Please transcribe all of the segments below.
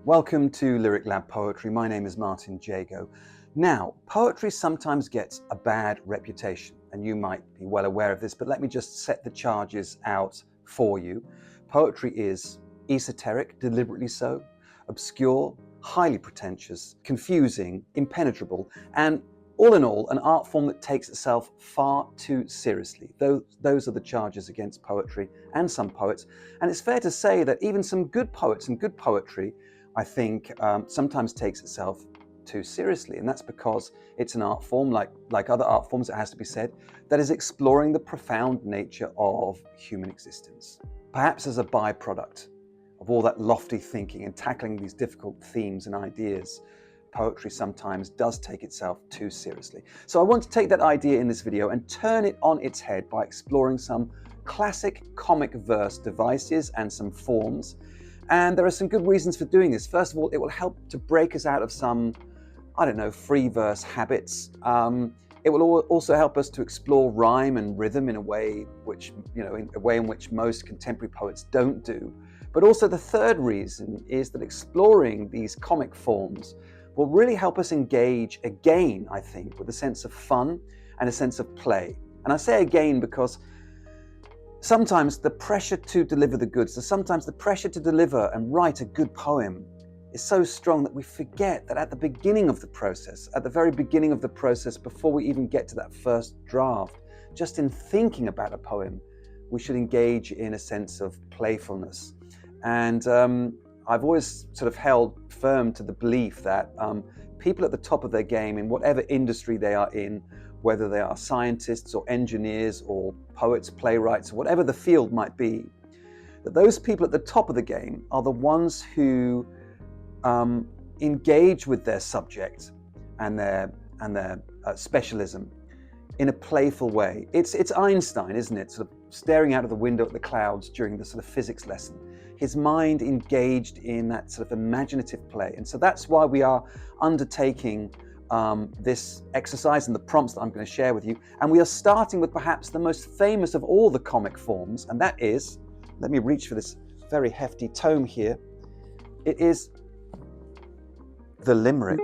Welcome to Lyric Lab Poetry. My name is Martin Jago. Now, poetry sometimes gets a bad reputation, and you might be well aware of this, but let me just set the charges out for you. Poetry is esoteric, deliberately so, obscure, highly pretentious, confusing, impenetrable, and all in all, an art form that takes itself far too seriously. Those are the charges against poetry and some poets. And it's fair to say that even some good poets and good poetry, I think, sometimes takes itself too seriously. And that's because it's an art form, like other art forms, it has to be said, that is exploring the profound nature of human existence. Perhaps as a byproduct of all that lofty thinking and tackling these difficult themes and ideas, poetry sometimes does take itself too seriously. So I want to take that idea in this video and turn it on its head by exploring some classic comic verse devices and some forms. And there are some good reasons for doing this. First of all, it will help to break us out of some, free verse habits. It will also help us to explore rhyme and rhythm in a way in which most contemporary poets don't do. But also the third reason is that exploring these comic forms will really help us engage again, I think, with a sense of fun and a sense of play. And I say again because sometimes the pressure to deliver the goods, sometimes the pressure to deliver and write a good poem is so strong that we forget that at the beginning of the process, at the very beginning of the process, before we even get to that first draft, just in thinking about a poem, we should engage in a sense of playfulness. And I've always sort of held firm to the belief that people at the top of their game in whatever industry they are in, whether they are scientists or engineers or poets, playwrights, or whatever the field might be, that those people at the top of the game are the ones who engage with their subject and their specialism in a playful way. It's Einstein, isn't it? Sort of staring out of the window at the clouds during the sort of physics lesson. His mind engaged in that sort of imaginative play. And so that's why we are undertaking this exercise and the prompts that I'm going to share with you. And we are starting with perhaps the most famous of all the comic forms, and that is, let me reach for this very hefty tome here. It is the Limerick.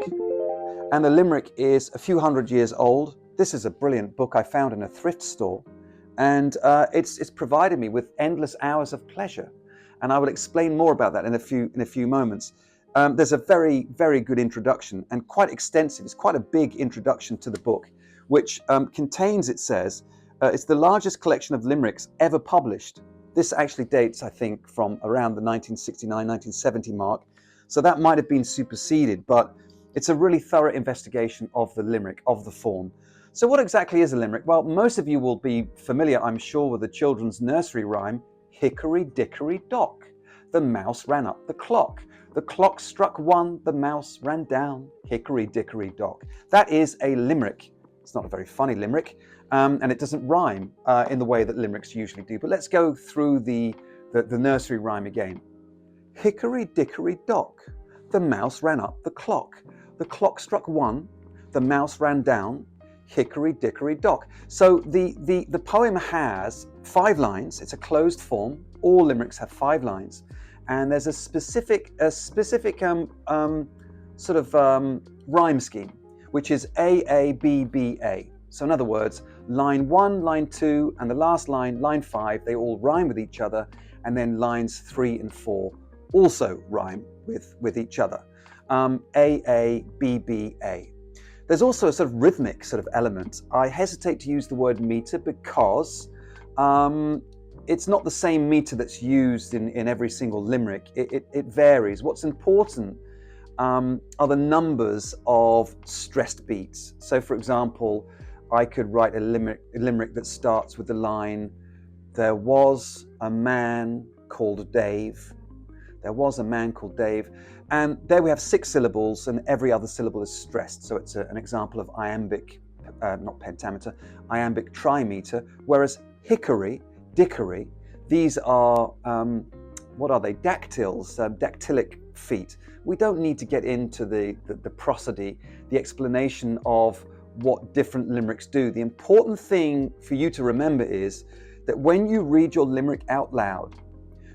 And the Limerick is a few hundred years old. This is a brilliant book I found in a thrift store. And it's provided me with endless hours of pleasure. And I will explain more about that in a few moments. There's a very, very good introduction and quite extensive. It's quite a big introduction to the book, which contains, it says, it's the largest collection of limericks ever published. This actually dates, I think, from around the 1969, 1970 mark. So that might have been superseded, but it's a really thorough investigation of the limerick, of the form. So what exactly is a limerick? Well, most of you will be familiar, I'm sure, with the children's nursery rhyme, Hickory Dickory Dock. The mouse ran up the clock. The clock struck one, the mouse ran down. Hickory Dickory Dock. That is a limerick. It's not a very funny limerick, and it doesn't rhyme in the way that limericks usually do. But let's go through the nursery rhyme again. Hickory Dickory Dock. The mouse ran up the clock. The clock struck one, the mouse ran down. Hickory Dickory Dock. So the poem has 5 lines. It's a closed form. All limericks have 5 lines, and there's a specific rhyme scheme, which is A B B A. So in other words, line 1, line 2, and the last line, line 5, they all rhyme with each other, and then lines 3 and 4 also rhyme with each other. A B B A. There's also a sort of rhythmic sort of element. I hesitate to use the word meter because it's not the same meter that's used in every single limerick. It varies. What's important are the numbers of stressed beats. So for example, I could write a limerick that starts with the line, there was a man called Dave. There was a man called Dave. And there we have 6 syllables and every other syllable is stressed. So it's an example of iambic, not pentameter, iambic trimeter. Whereas hickory, dickory, these are, what are they? Dactyls, dactylic feet. We don't need to get into the prosody, the explanation of what different limericks do. The important thing for you to remember is that when you read your limerick out loud,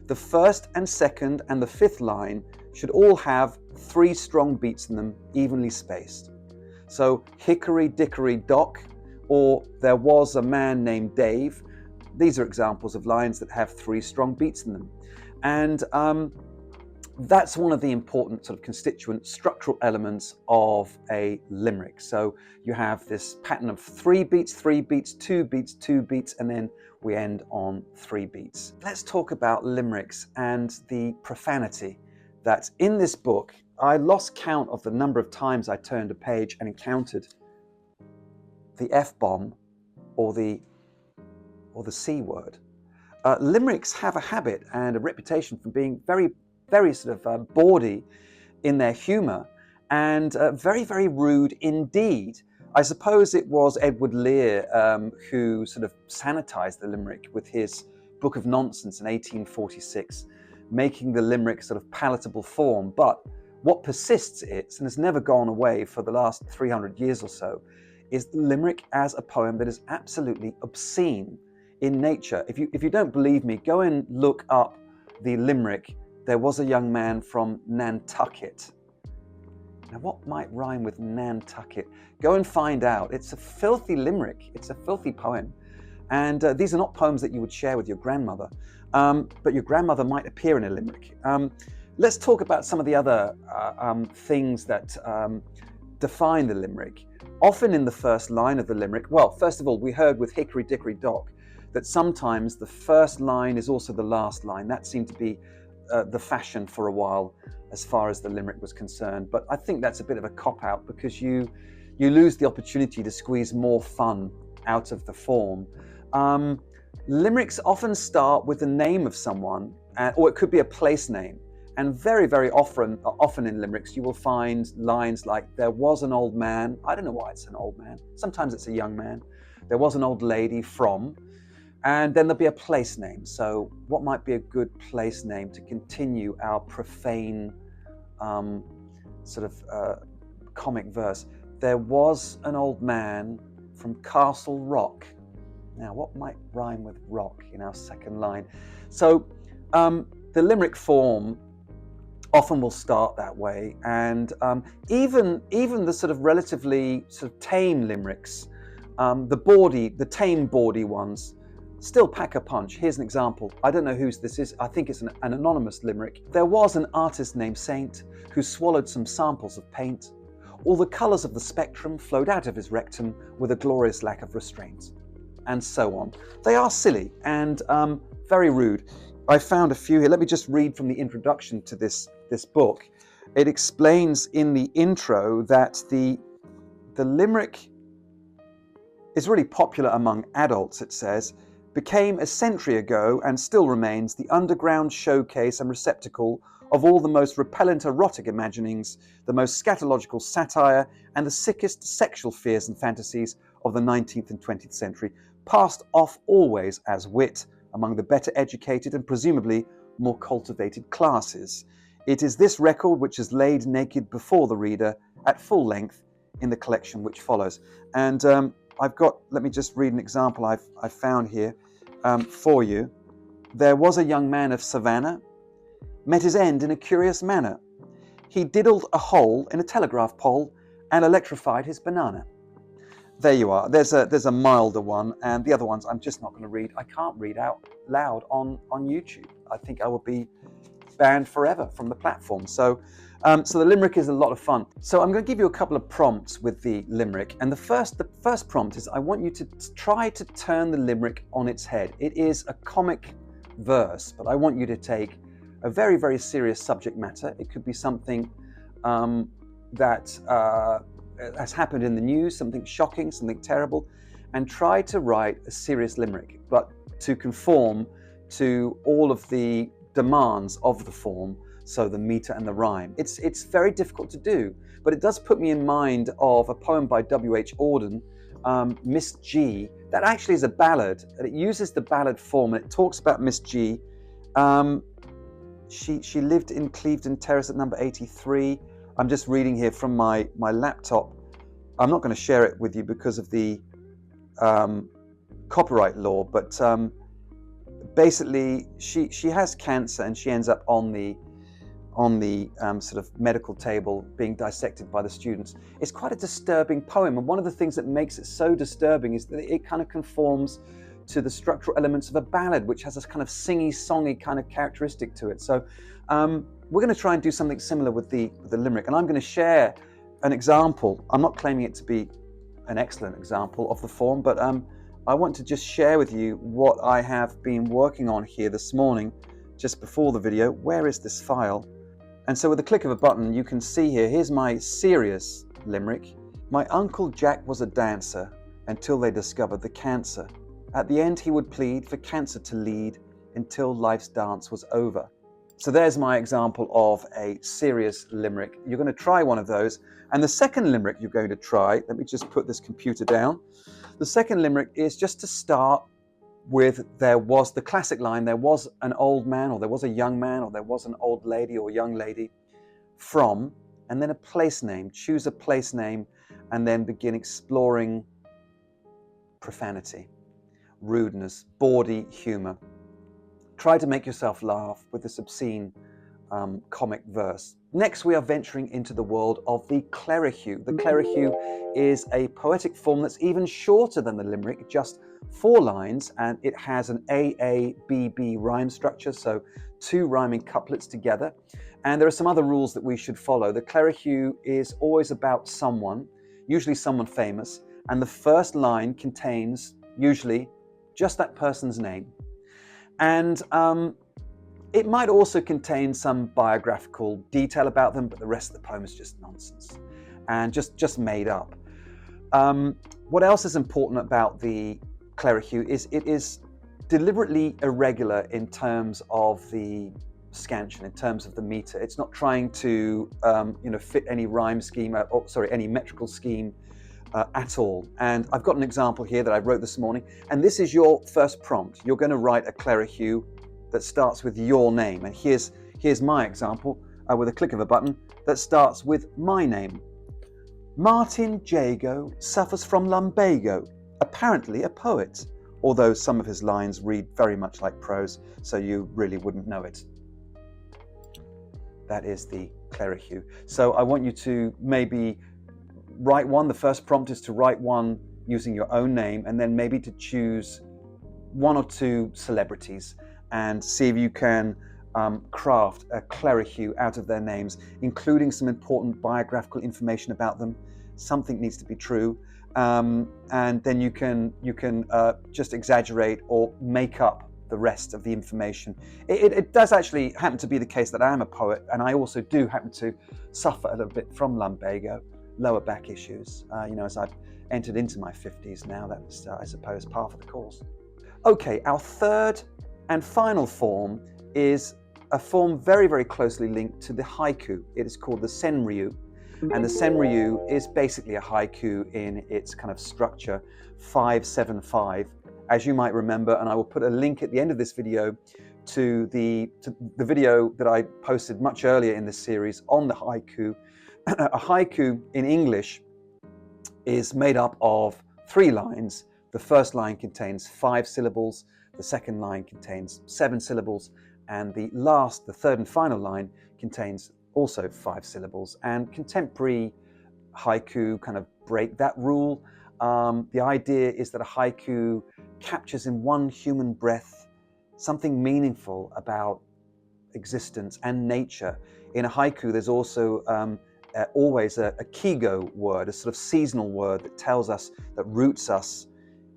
the first and second and the fifth line should all have 3 strong beats in them, evenly spaced. So hickory dickory dock, or there was a man named Dave. These are examples of lines that have 3 strong beats in them. And that's one of the important sort of constituent structural elements of a limerick. So you have this pattern of 3 beats, 3 beats, 2 beats, 2 beats, and then we end on 3 beats. Let's talk about limericks and the profanity that's in this book. I lost count of the number of times I turned a page and encountered the F-bomb or the C word. Limericks have a habit and a reputation for being very sort of bawdy in their humour and very, very rude indeed. I suppose it was Edward Lear who sort of sanitized the limerick with his Book of Nonsense in 1846, making the limerick sort of palatable form. But what persists and has never gone away for the last 300 years or so is the limerick as a poem that is absolutely obscene in nature. If you don't believe me, go and look up the limerick, "There was a young man from Nantucket." Now, what might rhyme with Nantucket? Go and find out. It's a filthy limerick. It's a filthy poem. And these are not poems that you would share with your grandmother, but your grandmother might appear in a limerick. Let's talk about some of the other things that define the limerick. Often in the first line of the limerick, well, first of all, we heard with Hickory Dickory Dock that sometimes the first line is also the last line. That seemed to be the fashion for a while as far as the limerick was concerned. But I think that's a bit of a cop-out because you lose the opportunity to squeeze more fun out of the form. Limericks often start with the name of someone, or it could be a place name. And very, very often in limericks, you will find lines like, "There was an old man." I don't know why it's an old man. Sometimes it's a young man. "There was an old lady from," and then there'll be a place name. So what might be a good place name to continue our profane comic verse? "There was an old man from Castle Rock." Now, what might rhyme with rock in our second line? So the limerick form often will start that way, and even the sort of relatively sort of tame limericks, the tame bawdy ones, still pack a punch. Here's an example. I don't know whose this is. I think it's an anonymous limerick. "There was an artist named Saint who swallowed some samples of paint. All the colours of the spectrum flowed out of his rectum with a glorious lack of restraint," and so on. They are silly and very rude. I found a few here. Let me just read from the introduction to this book. It explains in the intro that the limerick is really popular among adults, it says, "became a century ago and still remains the underground showcase and receptacle of all the most repellent erotic imaginings, the most scatological satire, and the sickest sexual fears and fantasies of the 19th and 20th century, passed off always as wit among the better educated and presumably more cultivated classes. It is this record which is laid naked before the reader at full length in the collection which follows." And let me just read an example I've found here for you. "There was a young man of Savannah, met his end in a curious manner. He diddled a hole in a telegraph pole and electrified his banana." There you are. There's a milder one, and the other ones I'm just not going to read. I can't read out loud on YouTube. I think I will be banned forever from the platform. So the limerick is a lot of fun. So I'm going to give you a couple of prompts with the limerick, and the first prompt is I want you to try to turn the limerick on its head. It is a comic verse, but I want you to take a very, very serious subject matter. It could be something that has happened in the news, something shocking, something terrible, and try to write a serious limerick, but to conform to all of the demands of the form, so the meter and the rhyme. It's very difficult to do, but it does put me in mind of a poem by W.H. Auden, Miss G, that actually is a ballad, and it uses the ballad form, and it talks about Miss G. She lived in Clevedon Terrace at number 83. I'm just reading here from my laptop. I'm not going to share it with you because of the copyright law, but basically she has cancer and she ends up on the on the sort of medical table being dissected by the students. It's quite a disturbing poem, and one of the things that makes it so disturbing is that it kind of conforms to the structural elements of a ballad, which has this kind of singy-songy kind of characteristic to it. So we're going to try and do something similar with the limerick, and I'm going to share an example. I'm not claiming it to be an excellent example of the form, but I want to just share with you what I have been working on here this morning, just before the video. Where is this file? And so with the click of a button, you can see here, here's my serious limerick. My Uncle Jack was a dancer until they discovered the cancer. At the end, he would plead for cancer to lead until life's dance was over. So there's my example of a serious limerick. You're going to try one of those. And the second limerick you're going to try, let me just put this computer down. The second limerick is just to start with, there was the classic line, there was an old man, or there was a young man, or there was an old lady or young lady, from, and then a place name. Choose a place name and then begin exploring profanity, rudeness, bawdy humor. Try to make yourself laugh with this obscene comic verse. Next, we are venturing into the world of the Clerihew. The Clerihew is a poetic form that's even shorter than the limerick, just 4 lines, and it has an A-A-B-B rhyme structure, so 2 rhyming couplets together. And there are some other rules that we should follow. The Clerihew is always about someone, usually someone famous, and the first line contains usually just that person's name. And it might also contain some biographical detail about them, but the rest of the poem is just nonsense and just made up. What else is important about the Clerihew is it is deliberately irregular in terms of the scansion, in terms of the meter. It's not trying to fit any rhyme scheme, any metrical scheme at all. And I've got an example here that I wrote this morning, and this is your first prompt. You're going to write a Clerihew that starts with your name, and here's my example with a click of a button that starts with my name. Martin Jago suffers from lumbago, apparently a poet, although some of his lines read very much like prose, so you really wouldn't know it. That is the Clerihew. So I want you to maybe write one. The first prompt is to write one using your own name, and then maybe to choose 1 or 2 celebrities and see if you can craft a Clerihew out of their names, including some important biographical information about them. Something needs to be true, and then you can just exaggerate or make up the rest of the information. It does actually happen to be the case that I am a poet, and I also do happen to suffer a little bit from lumbago, lower back issues. As I've entered into my 50s now, that's I suppose part of the course. Okay, our third and final form is a form very, very closely linked to the haiku. It is called the Senryu, and the Senryu is basically a haiku in its kind of structure, 5-7-5, as you might remember, and I will put a link at the end of this video to the video that I posted much earlier in this series on the haiku. A haiku in English is made up of 3 lines. The first line contains 5 syllables, the second line contains 7 syllables, and the third and final line contains also 5 syllables. And contemporary haiku kind of break that rule. The idea is that a haiku captures in one human breath something meaningful about existence and nature. In a haiku, there's also always a kigo word, a sort of seasonal word that tells us, that roots us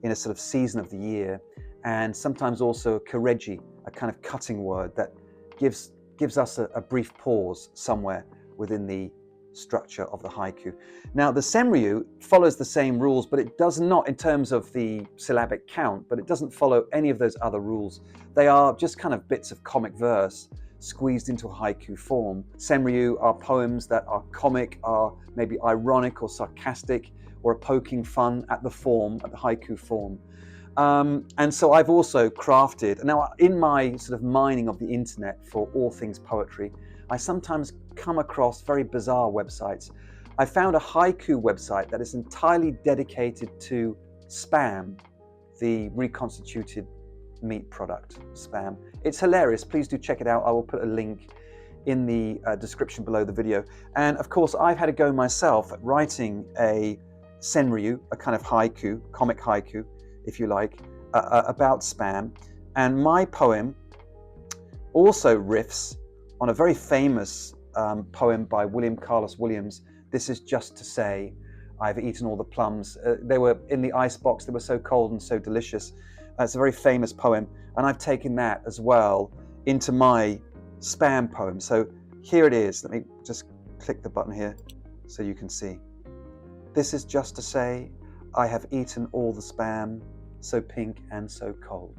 in a sort of season of the year, and sometimes also a kareji, a kind of cutting word that gives us a brief pause somewhere within the structure of the haiku. Now, the Senryu follows the same rules, but it does not, in terms of the syllabic count, but it doesn't follow any of those other rules. They are just kind of bits of comic verse squeezed into a haiku form. Senryu are poems that are comic, are maybe ironic or sarcastic, or poking fun at the haiku form. And so I've also crafted, now in my sort of mining of the internet for all things poetry, I sometimes come across very bizarre websites. I found a haiku website that is entirely dedicated to Spam, the reconstituted meat product, Spam. It's hilarious. Please do check it out. I will put a link in the description below the video. And of course, I've had a go myself at writing a Senryu, a kind of haiku, comic haiku, if you like, about spam. And my poem also riffs on a very famous poem by William Carlos Williams. This is just to say, I've eaten all the plums. They were in the icebox. They were so cold and so delicious. It's a very famous poem. And I've taken that as well into my spam poem. So here it is. Let me just click the button here so you can see. This is just to say, I have eaten all the spam, so pink and so cold.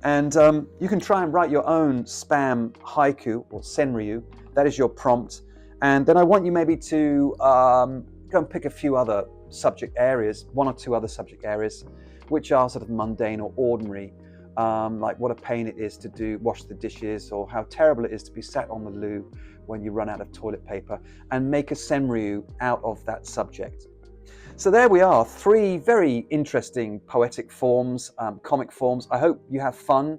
And you can try and write your own spam haiku or senryu. That is your prompt. And then I want you maybe to go and pick a few other subject areas, one or two other subject areas, which are sort of mundane or ordinary, like what a pain it is to wash the dishes, or how terrible it is to be sat on the loo when you run out of toilet paper, and make a senryu out of that subject. So there we are, 3 very interesting poetic forms, comic forms. I hope you have fun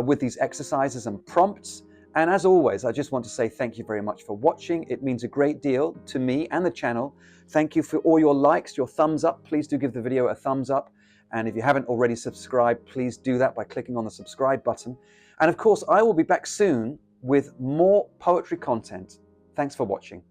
with these exercises and prompts. And as always, I just want to say thank you very much for watching. It means a great deal to me and the channel. Thank you for all your likes, your thumbs up. Please do give the video a thumbs up. And if you haven't already subscribed, please do that by clicking on the subscribe button. And of course, I will be back soon with more poetry content. Thanks for watching.